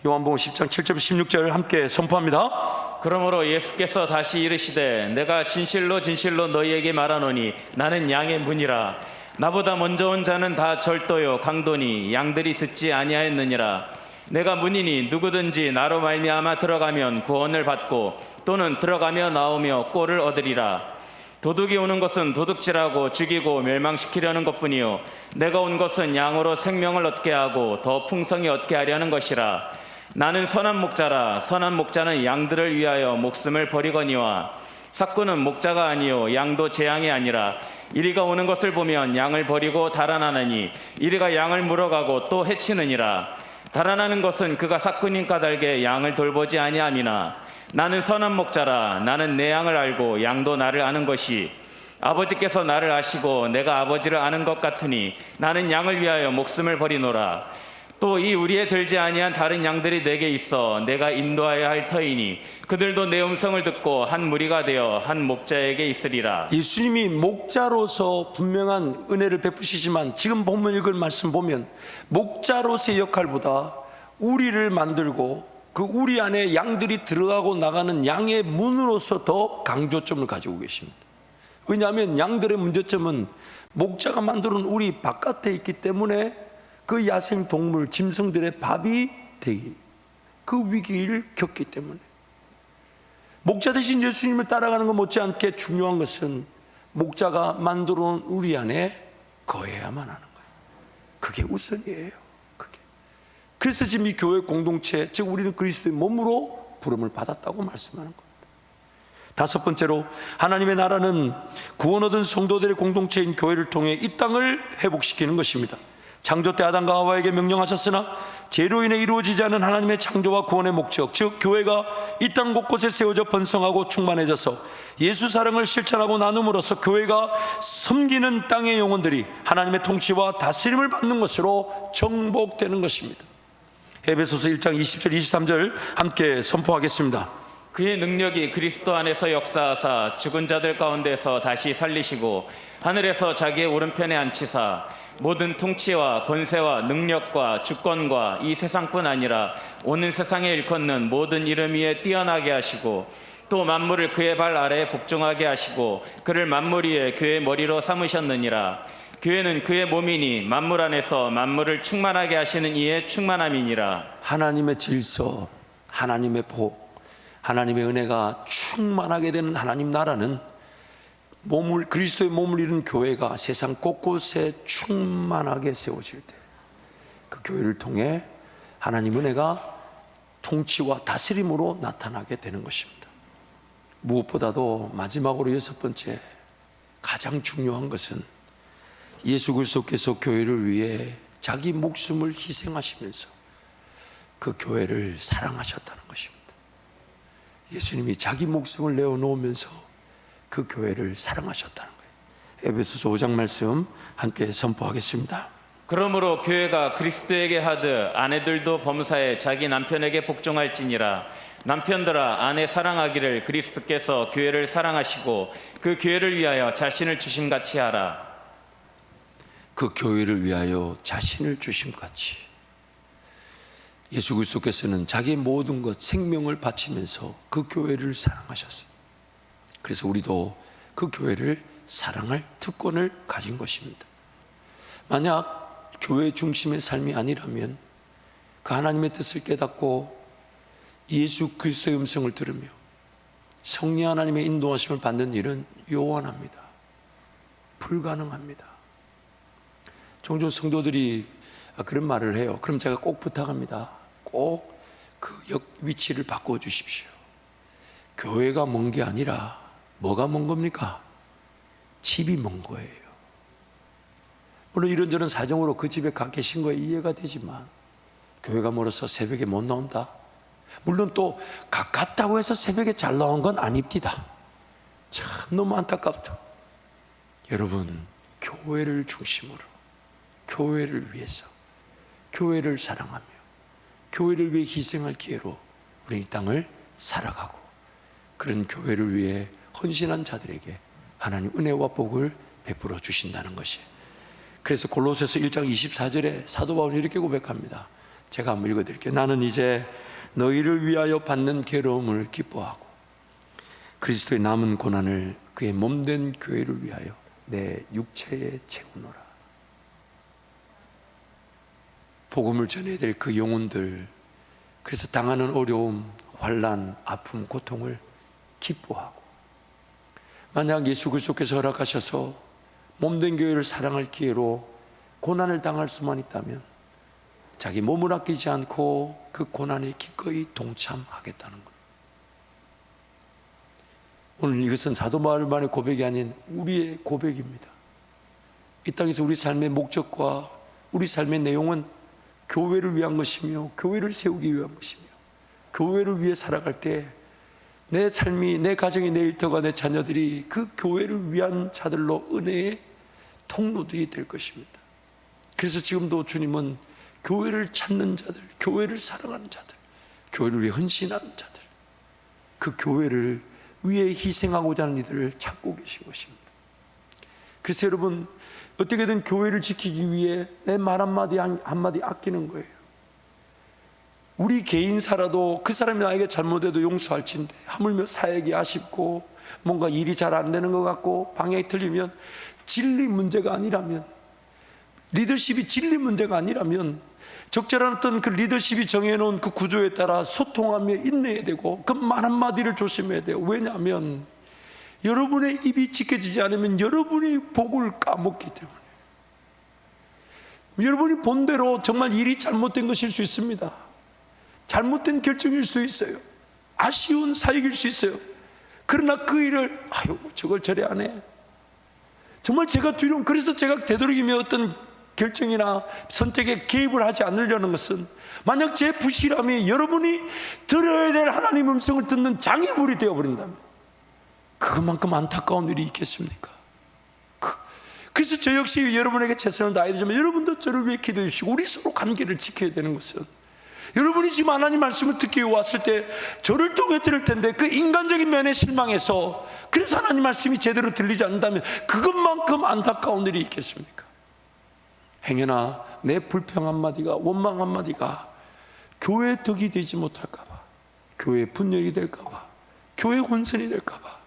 요한복음 10장 7절 16절을 함께 선포합니다. 그러므로 예수께서 다시 이르시되 내가 진실로 진실로 너희에게 말하노니 나는 양의 문이라. 나보다 먼저 온 자는 다 절도요 강도니 양들이 듣지 아니하였느니라. 내가 문이니 누구든지 나로 말미암아 들어가면 구원을 받고 또는 들어가며 나오며 꼴을 얻으리라. 도둑이 오는 것은 도둑질하고 죽이고 멸망시키려는 것뿐이요 내가 온 것은 양으로 생명을 얻게 하고 더 풍성히 얻게 하려는 것이라. 나는 선한 목자라. 선한 목자는 양들을 위하여 목숨을 버리거니와 삭구는 목자가 아니요 양도 제 양이 아니라 이리가 오는 것을 보면 양을 버리고 달아나느니 이리가 양을 물어가고 또 해치느니라. 달아나는 것은 그가 삭구님 까닭에 양을 돌보지 아니함이나 나는 선한 목자라. 나는 내 양을 알고 양도 나를 아는 것이 아버지께서 나를 아시고 내가 아버지를 아는 것 같으니 나는 양을 위하여 목숨을 버리노라. 또 이 우리에 들지 아니한 다른 양들이 내게 있어 내가 인도하여야 할 터이니 그들도 내 음성을 듣고 한 무리가 되어 한 목자에게 있으리라. 예수님이 목자로서 분명한 은혜를 베푸시지만 지금 본문 읽을 말씀 보면 목자로서의 역할보다 우리를 만들고 그 우리 안에 양들이 들어가고 나가는 양의 문으로서 더 강조점을 가지고 계십니다. 왜냐하면 양들의 문제점은 목자가 만들어 놓은 우리 바깥에 있기 때문에 그 야생 동물, 짐승들의 밥이 되기, 그 위기를 겪기 때문에 목자 대신 예수님을 따라가는 것 못지않게 중요한 것은 목자가 만들어 놓은 우리 안에 거해야만 하는 거예요. 그게 우선이에요. 그게. 그래서 지금 이 교회 공동체, 즉 우리는 그리스도의 몸으로 부름을 받았다고 말씀하는 겁니다. 다섯 번째로, 하나님의 나라는 구원 얻은 성도들의 공동체인 교회를 통해 이 땅을 회복시키는 것입니다. 창조 때 아담과 하와에게 명령하셨으나 죄로 인해 이루어지지 않은 하나님의 창조와 구원의 목적, 즉 교회가 이 땅 곳곳에 세워져 번성하고 충만해져서 예수 사랑을 실천하고 나눔으로써 교회가 섬기는 땅의 영혼들이 하나님의 통치와 다스림을 받는 것으로 정복되는 것입니다. 에베소서 1장 20절 23절 함께 선포하겠습니다. 그의 능력이 그리스도 안에서 역사하사 죽은 자들 가운데서 다시 살리시고 하늘에서 자기의 오른편에 앉히사 모든 통치와 권세와 능력과 주권과 이 세상뿐 아니라 오는 세상에 일컫는 모든 이름 위에 뛰어나게 하시고 또 만물을 그의 발 아래에 복종하게 하시고 그를 만물 위에 그의 머리로 삼으셨느니라. 교회는 그의 몸이니 만물 안에서 만물을 충만하게 하시는 이의 충만함이니라. 하나님의 질서, 하나님의 복, 하나님의 은혜가 충만하게 되는 하나님 나라는 그리스도의 몸을 이룬 교회가 세상 곳곳에 충만하게 세워질 때 그 교회를 통해 하나님 은혜가 통치와 다스림으로 나타나게 되는 것입니다. 무엇보다도 마지막으로 6번째 가장 중요한 것은 예수 그리스도께서 교회를 위해 자기 목숨을 희생하시면서 그 교회를 사랑하셨다는 것입니다. 예수님이 자기 목숨을 내어놓으면서 그 교회를 사랑하셨다는 거예요. 에베소서 5장 말씀 함께 선포하겠습니다. 그러므로 교회가 그리스도에게 하듯 아내들도 범사에 자기 남편에게 복종할지니라. 남편들아 아내 사랑하기를 그리스도께서 교회를 사랑하시고 그 교회를 위하여 자신을 주심같이 하라. 그 교회를 위하여 자신을 주심같이 예수 그리스도께서는 자기의 모든 것 생명을 바치면서 그 교회를 사랑하셨어요. 그래서 우리도 그 교회를 사랑할 특권을 가진 것입니다. 만약 교회 중심의 삶이 아니라면 그 하나님의 뜻을 깨닫고 예수 그리스도의 음성을 들으며 성령 하나님의 인도하심을 받는 일은 요원합니다. 불가능합니다. 종종 성도들이 그런 말을 해요. 그럼 제가 꼭 부탁합니다. 꼭 그 위치를 바꿔 주십시오. 교회가 먼 게 아니라 뭐가 먼 겁니까? 집이 먼 거예요. 물론 이런저런 사정으로 그 집에 가 계신 거에 이해가 되지만 교회가 멀어서 새벽에 못 나온다? 물론 또 가깝다고 해서 새벽에 잘 나온 건 아닙니다. 참 너무 안타깝다. 여러분, 교회를 중심으로 교회를 위해서 교회를 사랑하며 교회를 위해 희생할 기회로 우리 이 땅을 살아가고 그런 교회를 위해 헌신한 자들에게 하나님 은혜와 복을 베풀어 주신다는 것이. 그래서 골로새서 1장 24절에 사도 바울이 이렇게 고백합니다. 제가 한번 읽어드릴게요. 나는 이제 너희를 위하여 받는 괴로움을 기뻐하고 그리스도의 남은 고난을 그의 몸된 교회를 위하여 내 육체에 채우노라. 복음을 전해야 될 그 영혼들, 그래서 당하는 어려움, 환난, 아픔, 고통을 기뻐하고 만약 예수 그리스도께서 허락하셔서 몸된 교회를 사랑할 기회로 고난을 당할 수만 있다면 자기 몸을 아끼지 않고 그 고난에 기꺼이 동참하겠다는 것. 오늘 이것은 사도 바울만의 고백이 아닌 우리의 고백입니다. 이 땅에서 우리 삶의 목적과 우리 삶의 내용은 교회를 위한 것이며 교회를 세우기 위한 것이며 교회를 위해 살아갈 때 내 삶이, 내 가정이, 내 일터가, 내 자녀들이 그 교회를 위한 자들로 은혜의 통로들이 될 것입니다. 그래서 지금도 주님은 교회를 찾는 자들, 교회를 사랑하는 자들, 교회를 위해 헌신하는 자들, 그 교회를 위해 희생하고자 하는 이들을 찾고 계신 것입니다. 그래서 여러분, 어떻게든 교회를 지키기 위해 내 말 한마디 한마디 아끼는 거예요. 우리 개인사라도 그 사람이 나에게 잘못해도 용서할진데 하물며 사역이 아쉽고 뭔가 일이 잘 안 되는 것 같고 방향이 틀리면 진리 문제가 아니라면, 리더십이 진리 문제가 아니라면 적절한 어떤 그 리더십이 정해놓은 그 구조에 따라 소통하며 인내해야 되고 그 말 한마디를 조심해야 돼요. 왜냐하면 여러분의 입이 지켜지지 않으면 여러분이 복을 까먹기 때문에, 여러분이 본대로 정말 일이 잘못된 것일 수 있습니다. 잘못된 결정일 수 있어요. 아쉬운 사역일 수 있어요. 그러나 그 일을 저걸 저래 안 해. 정말 제가 두려운, 그래서 제가 되도록이면 어떤 결정이나 선택에 개입을 하지 않으려는 것은 만약 제 부실함이 여러분이 들어야 될 하나님 음성을 듣는 장애물이 되어버린다면 그것만큼 안타까운 일이 있겠습니까? 그래서 저 역시 여러분에게 최선을 다해야 되지만 여러분도 저를 위해 기도해 주시고 우리 서로 관계를 지켜야 되는 것은, 여러분이 지금 하나님 말씀을 듣기 위해 왔을 때 저를 통해 들을 텐데 그 인간적인 면에 실망해서 그래서 하나님 말씀이 제대로 들리지 않는다면 그것만큼 안타까운 일이 있겠습니까? 행여나 내 불평 한마디가, 원망 한마디가 교회의 덕이 되지 못할까봐, 교회의 분열이 될까봐, 교회의 혼선이 될까봐,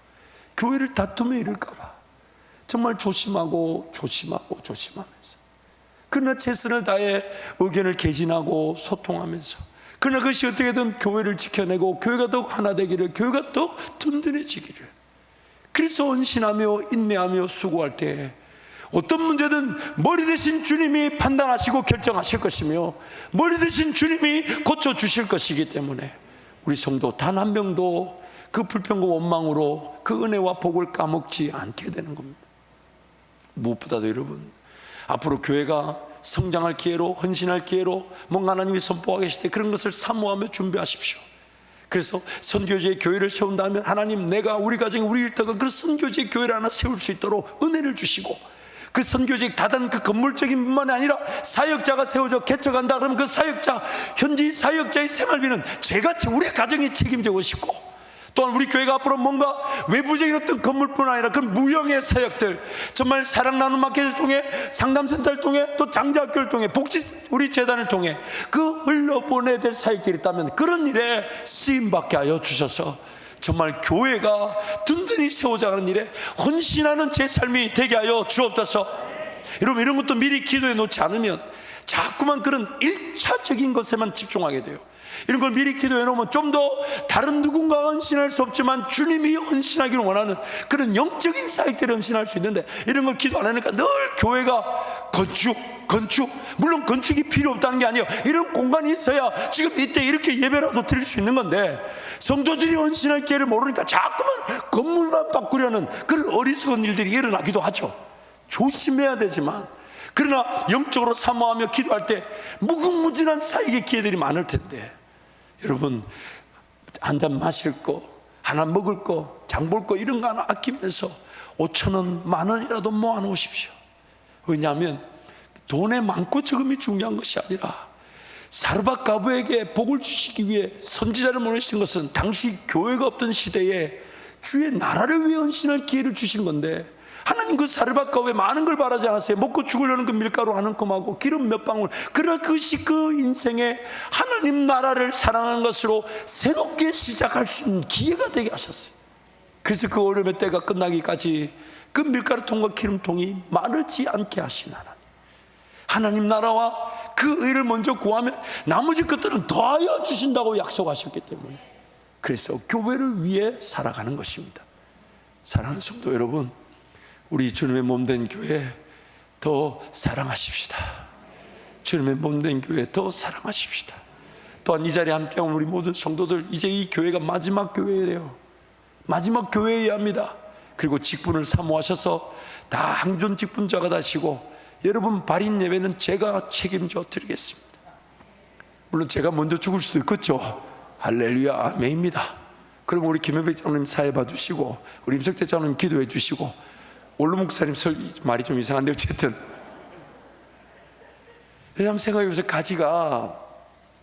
교회를 다툼에 이를까봐 정말 조심하고 조심하면서, 그러나 최선을 다해 의견을 개진하고 소통하면서, 그러나 그것이 어떻게든 교회를 지켜내고 교회가 더욱 하나 되기를, 교회가 더 든든해지기를, 그래서 헌신하며 인내하며 수고할 때 어떤 문제든 머리 대신 주님이 판단하시고 결정하실 것이며, 머리 대신 주님이 고쳐주실 것이기 때문에 우리 성도 단 한 명도 그 불평과 원망으로 그 은혜와 복을 까먹지 않게 되는 겁니다. 무엇보다도 여러분, 앞으로 교회가 성장할 기회로, 헌신할 기회로 뭔가 하나님이 선포하고 계실 때 그런 것을 사모하며 준비하십시오. 그래서 선교지의 교회를 세운다면 하나님, 내가 우리 가정에 우리 일터가 그 선교지의 교회를 하나 세울 수 있도록 은혜를 주시고, 그 선교지 다단 그 건물적인 뿐만이 아니라 사역자가 세워져 개척한다 그러면 그 사역자, 현지 사역자의 생활비는 제가 우리 가정이 책임져 오시고, 또한 우리 교회가 앞으로 뭔가 외부적인 어떤 건물뿐 아니라 그 무형의 사역들, 정말 사랑 나눔 마켓을 통해, 상담센터를 통해, 또 장자학교를 통해, 복지 우리 재단을 통해 그 흘러보내야 될 사역들이 있다면 그런 일에 쓰임받게 하여 주셔서 정말 교회가 든든히 세워져가는 일에 헌신하는 제 삶이 되게 하여 주옵소서. 여러분, 이런 것도 미리 기도해 놓지 않으면 자꾸만 그런 1차적인 것에만 집중하게 돼요. 이런 걸 미리 기도해 놓으면 좀 더 다른 누군가가 헌신할 수 없지만 주님이 헌신하기를 원하는 그런 영적인 사역들을 헌신할 수 있는데, 이런 걸 기도 안 하니까 늘 교회가 건축, 물론 건축이 필요 없다는 게 아니에요. 이런 공간이 있어야 지금 이때 이렇게 예배라도 드릴 수 있는 건데, 성도들이 헌신할 기회를 모르니까 자꾸만 건물만 바꾸려는 그런 어리석은 일들이 일어나기도 하죠. 조심해야 되지만, 그러나 영적으로 사모하며 기도할 때 무궁무진한 사역의 기회들이 많을 텐데, 여러분, 한 잔 마실 거, 하나 먹을 거, 장 볼 거 이런 거 하나 아끼면서 5,000원, 10,000원이라도 모아 놓으십시오. 왜냐하면 돈의 많고 적음이 중요한 것이 아니라 사르밧 가부에게 복을 주시기 위해 선지자를 보내신 것은 당시 교회가 없던 시대에 주의 나라를 위해 헌신할 기회를 주신 건데, 하나님 그 사르밧 가부에 많은 걸 바라지 않았어요. 먹고 죽으려는 그 밀가루 한 움큼하고 기름 몇 방울. 그러나 그것이 그 인생에 하나님 나라를 사랑하는 것으로 새롭게 시작할 수 있는 기회가 되게 하셨어요. 그래서 그 어려움의 때가 끝나기까지 그 밀가루통과 기름통이 마르지 않게 하신 하나님 나라와 그 의를 먼저 구하면 나머지 것들은 더하여 주신다고 약속하셨기 때문에, 그래서 교회를 위해 살아가는 것입니다. 사랑하는 성도 여러분, 우리 주님의 몸된 교회 더 사랑하십시다. 주님의 몸된 교회 더 사랑하십시다. 또한 이 자리에 함께한 우리 모든 성도들, 이제 이 교회가 마지막 교회예요. 마지막 교회여야 합니다. 그리고 직분을 사모하셔서 다 항존 직분자가 되시고, 여러분 발인 예배는 제가 책임져 드리겠습니다. 물론 제가 먼저 죽을 수도 있겠죠. 할렐루야, 아멘입니다. 그럼 우리 김현백 장로님 사회 봐주시고, 우리 임석태 장로님 기도해 주시고, 원로 목사님 말이 좀 이상한데 어쨌든, 왜냐하면 생각해보세요. 가지가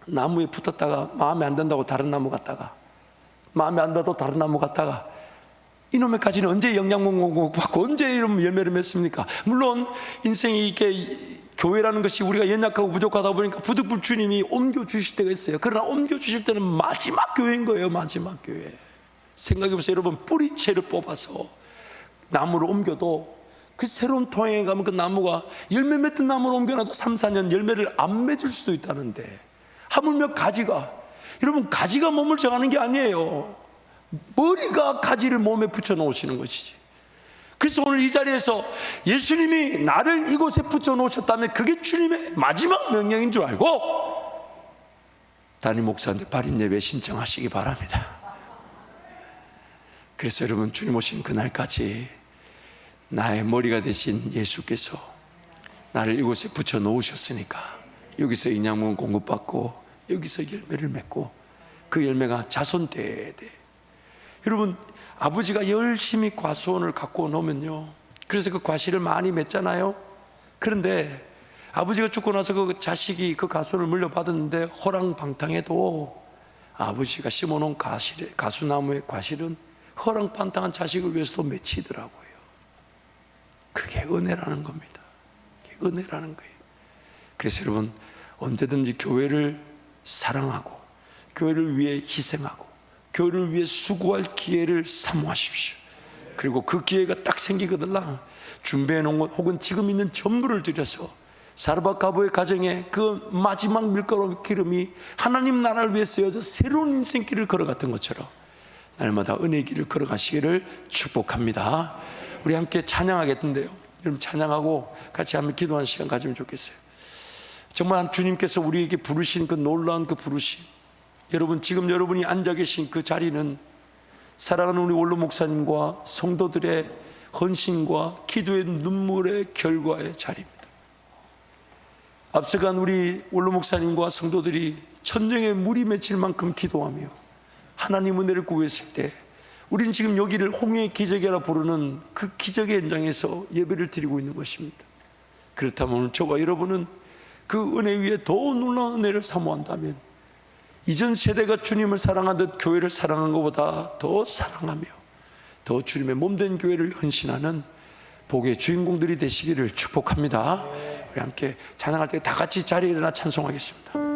나무에 붙었다가 마음에 안 든다고 다른 나무 갔다가, 마음에 안 든다고 다른 나무 갔다가, 이놈의 가지는 언제 영양분 받고 언제 이런 열매를 맺습니까? 물론 인생이 이렇게 교회라는 것이 우리가 연약하고 부족하다 보니까 부득불 주님이 옮겨주실 때가 있어요. 그러나 옮겨주실 때는 마지막 교회인 거예요. 마지막 교회. 생각해보세요. 여러분, 뿌리채를 뽑아서 나무를 옮겨도 그 새로운 토양에 가면 그 나무가 열매 맺던 나무를 옮겨놔도 3, 4년 열매를 안 맺을 수도 있다는데, 하물며 가지가, 여러분 가지가 몸을 정하는 게 아니에요. 머리가 가지를 몸에 붙여 놓으시는 것이지. 그래서 오늘 이 자리에서 예수님이 나를 이곳에 붙여 놓으셨다면 그게 주님의 마지막 명령인 줄 알고 담임 목사한테 발인 예배 신청하시기 바랍니다. 그래서 여러분, 주님 오신 그날까지 나의 머리가 되신 예수께서 나를 이곳에 붙여 놓으셨으니까 여기서 영양분 공급받고 여기서 열매를 맺고 그 열매가 자손대에 돼. 여러분, 아버지가 열심히 과수원을 갖고 놓으면요, 그래서 그 과실을 많이 맺잖아요. 그런데 아버지가 죽고 나서 그 자식이 그 과수원을 물려받았는데 호랑방탕해도 아버지가 심어놓은 가수나무의 과실은 허랑방탕한 자식을 위해서도 맺히더라고요. 그게 은혜라는 겁니다. 그게 은혜라는 거예요. 그래서 여러분, 언제든지 교회를 사랑하고 교회를 위해 희생하고 교회를 위해 수고할 기회를 사모하십시오. 그리고 그 기회가 딱 생기거든요. 준비해 놓은 것 혹은 지금 있는 전부를 들여서 사르밧가보의 가정에 그 마지막 밀가루 기름이 하나님 나라를 위해 쓰여져 새로운 인생길을 걸어갔던 것처럼 날마다 은혜의 길을 걸어가시기를 축복합니다. 우리 함께 찬양하겠는데요, 여러분 찬양하고 같이 한번 기도하는 시간 가지면 좋겠어요. 정말 주님께서 우리에게 부르신 그 놀라운 그 부르심, 여러분 지금 여러분이 앉아 계신 그 자리는 사랑하는 우리 원로 목사님과 성도들의 헌신과 기도의 눈물의 결과의 자리입니다. 앞서간 우리 원로 목사님과 성도들이 천정에 물이 맺힐 만큼 기도하며 하나님 은혜를 구했을 때 우리는 지금 여기를 홍해의 기적이라 부르는 그 기적의 현장에서 예배를 드리고 있는 것입니다. 그렇다면 오늘 저와 여러분은 그 은혜 위에 더 놀라운 은혜를 사모한다면 이전 세대가 주님을 사랑하듯 교회를 사랑한 것보다 더 사랑하며 더 주님의 몸된 교회를 헌신하는 복의 주인공들이 되시기를 축복합니다. 우리 함께 찬양할 때 다 같이 자리에 일어나 찬송하겠습니다.